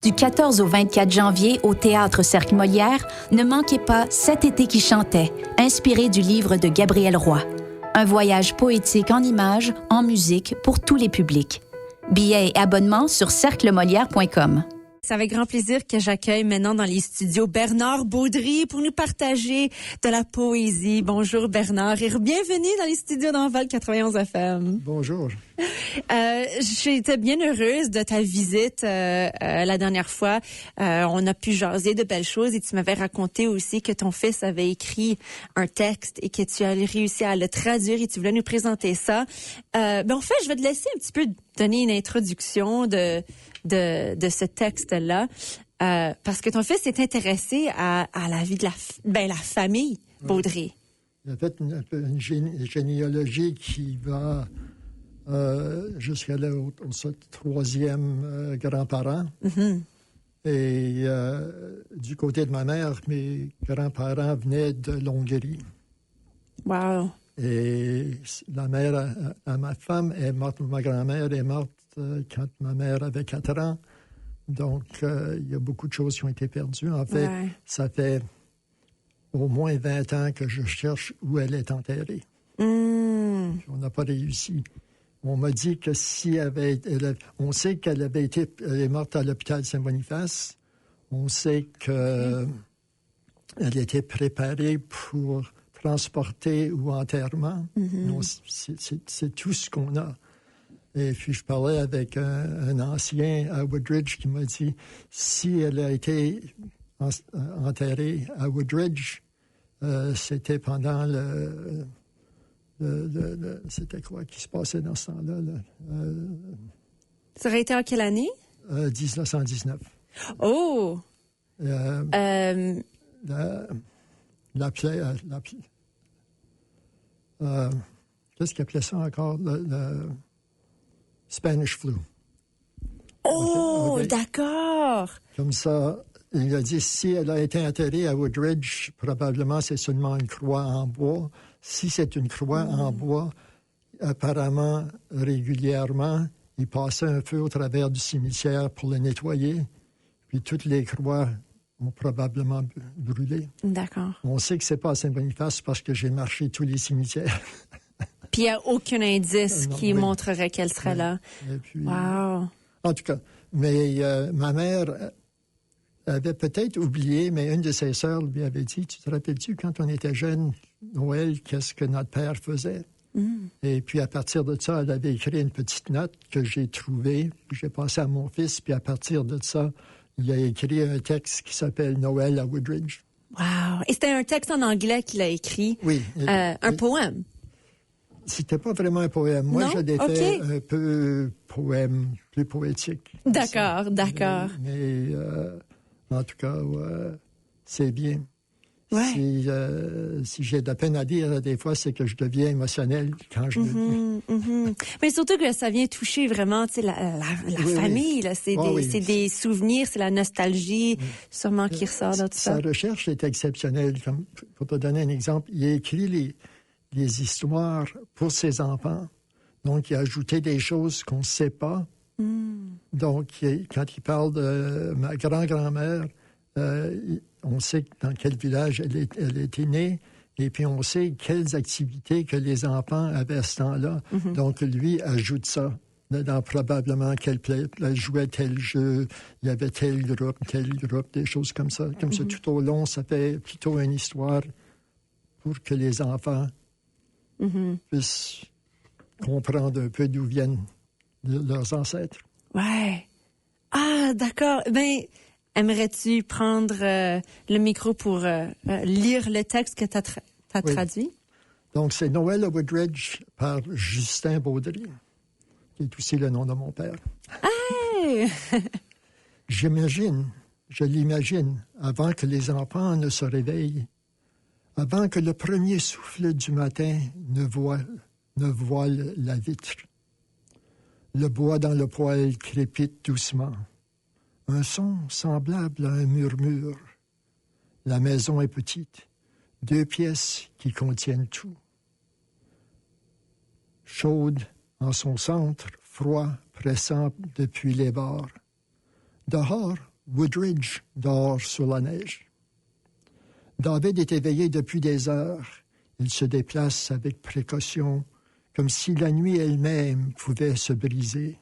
Du 14 au 24 janvier au Théâtre Cercle Molière, ne manquez pas Cet été qui chantait, inspiré du livre de Gabriel Roy. Un voyage poétique en images, en musique pour tous les publics. Billets et abonnements sur cerclemolière.com. C'est avec grand plaisir que j'accueille maintenant dans les studios Bernard Baudry pour nous partager de la poésie. Bonjour Bernard et bienvenue dans les studios d'Envol 91 FM. Bonjour. J'étais bien heureuse de ta visite la dernière fois. On a pu jaser de belles choses et tu m'avais raconté aussi que ton fils avait écrit un texte et que tu as réussi à le traduire et tu voulais nous présenter ça. En fait, je vais te laisser un petit peu donner une introduction de ce texte-là, parce que ton fils s'est intéressé à la vie de la famille Baudry. Il a fait une généalogie qui va jusqu'à au troisième grand-parent. Mm-hmm. Et du côté de ma mère, mes grands-parents venaient de l'Hongrie. Wow! Et la mère à ma femme est morte, ma grand-mère est morte quand ma mère avait 4 ans. Donc, il y a beaucoup de choses qui ont été perdues. En fait, Ça fait au moins 20 ans que je cherche où elle est enterrée. On n'a pas réussi. On m'a dit que on sait qu'elle est morte à l'hôpital Saint-Boniface. On sait qu'elle était préparée pour transporter ou enterrement. Mm-hmm. C'est tout ce qu'on a. Et puis, je parlais avec un ancien à Woodridge qui m'a dit, si elle a été enterrée à Woodridge, c'était pendant c'était quoi qui se passait dans ce temps-là? Ça aurait été en quelle année? 1919. Oh! Qu'est-ce qu'il appelait ça encore? Le Spanish flu. Oh, okay. D'accord. Comme ça, il a dit, si elle a été enterrée à Woodridge, probablement c'est seulement une croix en bois. Si c'est une croix en bois, apparemment, régulièrement, il passait un feu au travers du cimetière pour le nettoyer. Puis toutes les croix ont probablement brûlé. D'accord. On sait que c'est pas à Saint-Boniface parce que j'ai marché tous les cimetières. Puis il n'y a aucun indice qui montrerait qu'elle serait là. Et puis, wow! En tout cas, mais ma mère avait peut-être oublié, mais une de ses sœurs lui avait dit, tu te rappelles-tu, quand on était jeune, Noël, qu'est-ce que notre père faisait? Et puis, à partir de ça, elle avait écrit une petite note que j'ai trouvée, que j'ai passée à mon fils, puis à partir de ça, il a écrit un texte qui s'appelle « Noël à Woodridge ». Wow! Et c'était un texte en anglais qu'il a écrit? Oui. Un poème? C'était pas vraiment un poème. Moi, je l'ai fait un peu poème, plus poétique. D'accord. Mais en tout cas, c'est bien. Ouais. Si j'ai de la peine à dire, des fois, c'est que je deviens émotionnel quand je le dis. Mais surtout que ça vient toucher vraiment, tu sais, la famille. Là. C'est des souvenirs, c'est la nostalgie, sûrement qui ressort de tout ça. Sa recherche est exceptionnelle. Comme, pour te donner un exemple, il a écrit les histoires pour ses enfants. Donc, il a ajouté des choses qu'on ne sait pas. Donc, quand il parle de ma grand-grand-mère, on sait dans quel village elle était née, et puis on sait quelles activités que les enfants avaient à ce temps-là. Donc, lui ajoute ça. Dans probablement qu'elle jouait tel jeu, il y avait tel groupe, des choses comme ça. Comme ça, tout au long, ça fait plutôt une histoire pour que les enfants puissent comprendre un peu d'où viennent leurs ancêtres. Ouais. Ah, d'accord. Ben, aimerais-tu prendre le micro pour lire le texte que tu as traduit? Donc, c'est Noël à Woodridge par Justin Baudry, qui est aussi le nom de mon père. Hey! Je l'imagine, avant que les enfants ne se réveillent, avant que le premier souffle du matin ne voile la vitre. Le bois dans le poêle crépite doucement. Un son semblable à un murmure. La maison est petite, 2 pièces qui contiennent tout. Chaude en son centre, froid pressant depuis les bords. Dehors, Woodridge dort sur la neige. David est éveillé depuis des heures. Il se déplace avec précaution, comme si la nuit elle-même pouvait se briser.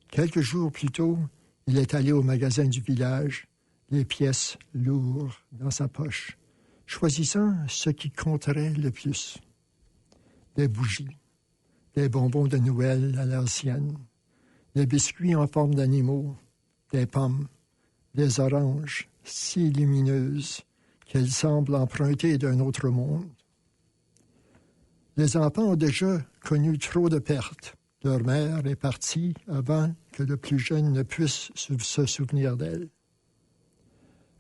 Quelques jours plus tôt, il est allé au magasin du village, les pièces lourdes dans sa poche, choisissant ce qui compterait le plus. Des bougies, des bonbons de Noël à l'ancienne, des biscuits en forme d'animaux, des pommes, des oranges si lumineuses qu'elles semblent emprunter d'un autre monde. Les enfants ont déjà connu trop de pertes. Leur mère est partie avant que le plus jeune ne puisse se souvenir d'elle.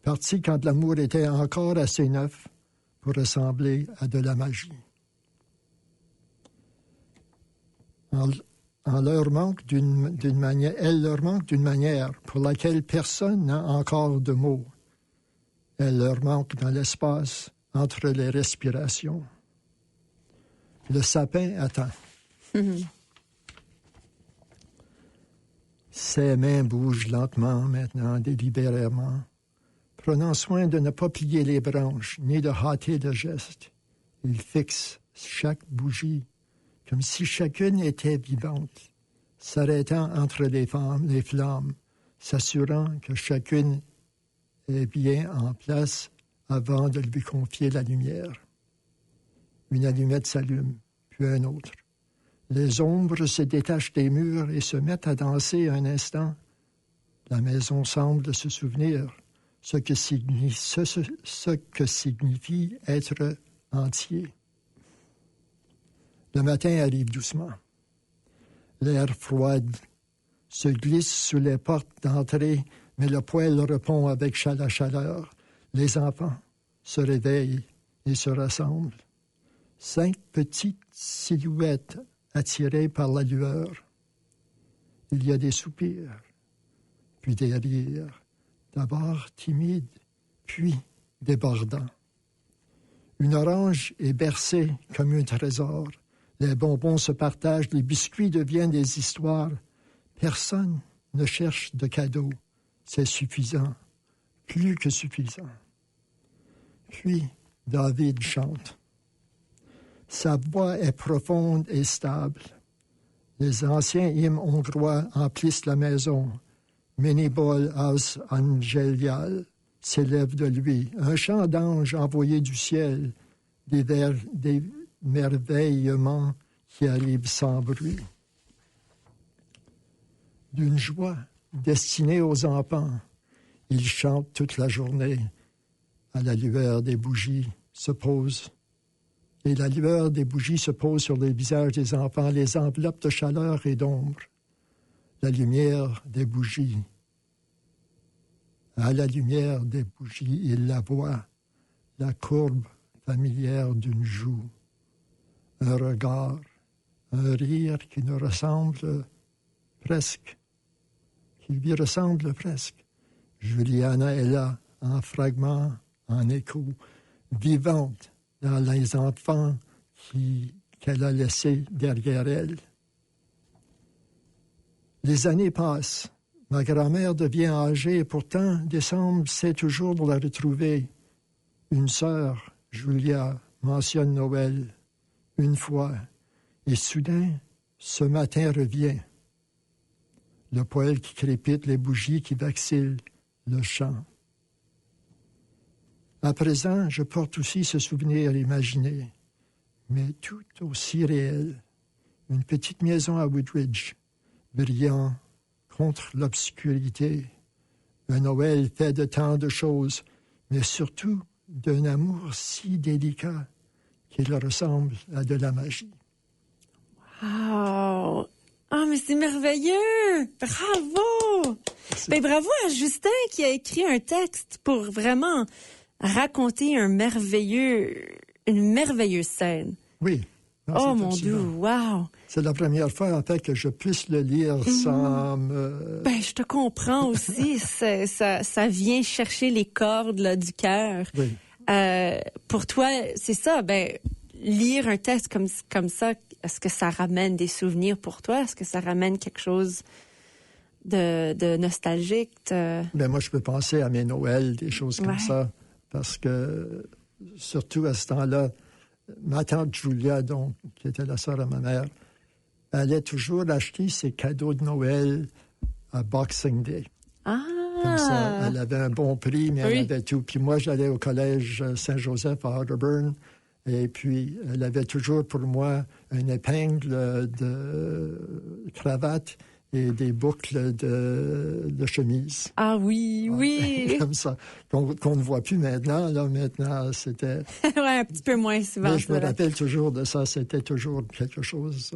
Partie quand l'amour était encore assez neuf pour ressembler à de la magie. Elle leur manque d'une manière pour laquelle personne n'a encore de mots. Elle leur manque dans l'espace entre les respirations. Le sapin attend. Ses mains bougent lentement maintenant, délibérément, prenant soin de ne pas plier les branches, ni de hâter le geste. Il fixe chaque bougie, comme si chacune était vivante, s'arrêtant entre les flammes, s'assurant que chacune est bien en place avant de lui confier la lumière. Une allumette s'allume, puis un autre. Les ombres se détachent des murs et se mettent à danser un instant. La maison semble se souvenir ce que signifie être entier. Le matin arrive doucement. L'air froid se glisse sous les portes d'entrée, mais le poêle répond avec la chaleur. Les enfants se réveillent et se rassemblent. 5 petites silhouettes attirées par la lueur. Il y a des soupirs, puis des rires, d'abord timides, puis débordants. Une orange est bercée comme un trésor. Les bonbons se partagent, les biscuits deviennent des histoires. Personne ne cherche de cadeaux. C'est suffisant, plus que suffisant. Puis, David chante. Sa voix est profonde et stable. Les anciens hymnes hongrois emplissent la maison. Menibol aus Angelial s'élève de lui. Un chant d'ange envoyé du ciel, des merveillements qui arrivent sans bruit. D'une joie destinée aux enfants, ils chantent toute la journée. À la lueur des bougies se pose. Et la lueur des bougies se pose sur les visages des enfants, les enveloppe de chaleur et d'ombre. La lumière des bougies. À la lumière des bougies, il la voit, la courbe familière d'une joue. Un regard, un rire qui lui ressemble presque. Juliana est là, en fragments, en écho, vivante dans les enfants qu'elle a laissés derrière elle. Les années passent. Ma grand-mère devient âgée et pourtant, décembre, c'est toujours de la retrouver. Une sœur, Julia, mentionne Noël une fois. Et soudain, ce matin revient. Le poêle qui crépite, les bougies qui vacillent, le chant. À présent, je porte aussi ce souvenir imaginé, mais tout aussi réel. Une petite maison à Woodridge, brillant contre l'obscurité. Un Noël fait de tant de choses, mais surtout d'un amour si délicat qu'il ressemble à de la magie. Wow! Ah, mais c'est merveilleux! Bravo! Ben, bravo à Justin qui a écrit un texte pour vraiment raconter une merveilleuse scène. Oui. Non, oh mon Dieu, wow! C'est la première fois, en fait, que je puisse le lire sans me... Ben, je te comprends aussi. ça vient chercher les cordes là, du cœur. Oui. Pour toi, c'est ça. Ben, lire un texte comme ça, est-ce que ça ramène des souvenirs pour toi? Est-ce que ça ramène quelque chose de nostalgique. Ben moi, je peux penser à mes Noëls, des choses comme Ouais. ça, parce que, surtout à ce temps-là, ma tante Julia, donc, qui était la sœur de ma mère, allait toujours acheter ses cadeaux de Noël à Boxing Day. Ah! Comme ça, elle avait un bon prix, mais Oui. elle avait tout. Puis moi, j'allais au collège Saint-Joseph à Otterburn, et puis elle avait toujours pour moi une épingle de cravate et des boucles de chemise. Ah oui, oui! Comme ça, qu'on ne voit plus maintenant. Là, maintenant, c'était... Ouais, un petit peu moins souvent. Mais je me c'est vrai. rappelle toujours de ça. C'était toujours quelque chose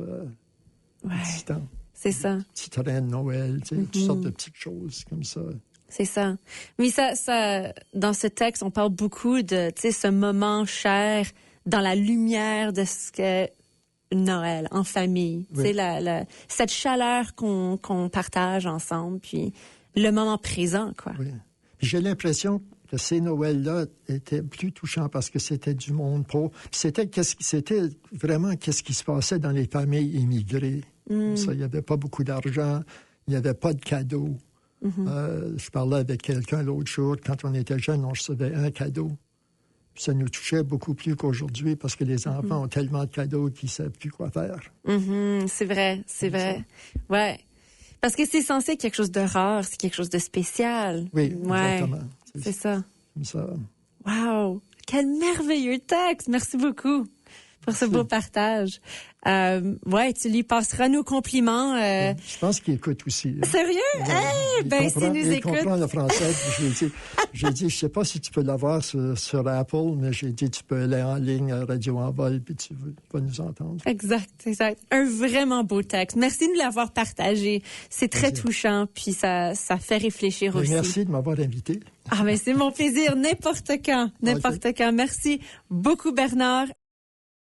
Ouais, d'excitant. c'est ça. Petit train de Noël, tu sais, toutes sortes de petites choses comme ça. C'est ça. Mais ça, dans ce texte, on parle beaucoup de, tu sais, ce moment cher dans la lumière de ce que Noël en famille. Oui. Tu sais, cette chaleur qu'on partage ensemble, puis le moment présent, quoi. Oui. Puis j'ai l'impression que ces Noëls-là étaient plus touchants parce que c'était du monde pauvre. Puis c'était vraiment qu'est-ce qui se passait dans les familles immigrées. Ça, il n'y avait pas beaucoup d'argent, il n'y avait pas de cadeaux. Je parlais avec quelqu'un l'autre jour, quand on était jeune, on recevait un cadeau. Puis ça nous touchait beaucoup plus qu'aujourd'hui parce que les enfants ont tellement de cadeaux qu'ils ne savent plus quoi faire. C'est vrai, c'est vrai. Ouais. Parce que c'est censé être quelque chose de rare, c'est quelque chose de spécial. Oui, Ouais. exactement. C'est ça. Comme ça. Wow! Quel merveilleux texte! Merci beaucoup pour ce beau partage. Ouais, tu lui passeras nos compliments. Je pense qu'il écoute aussi. Sérieux? Il Ben, s'il nous il écoute. comprend le français. Puis j'ai dit, je sais pas si tu peux l'avoir sur Apple, mais j'ai dit, tu peux aller en ligne à Radio Envol, puis tu vas nous entendre. Exact. Un vraiment beau texte. Merci de l'avoir partagé. C'est très touchant, puis ça fait réfléchir Mais aussi. merci de m'avoir invité. Ah, mais c'est mon plaisir, n'importe quand. Merci beaucoup, Bernard.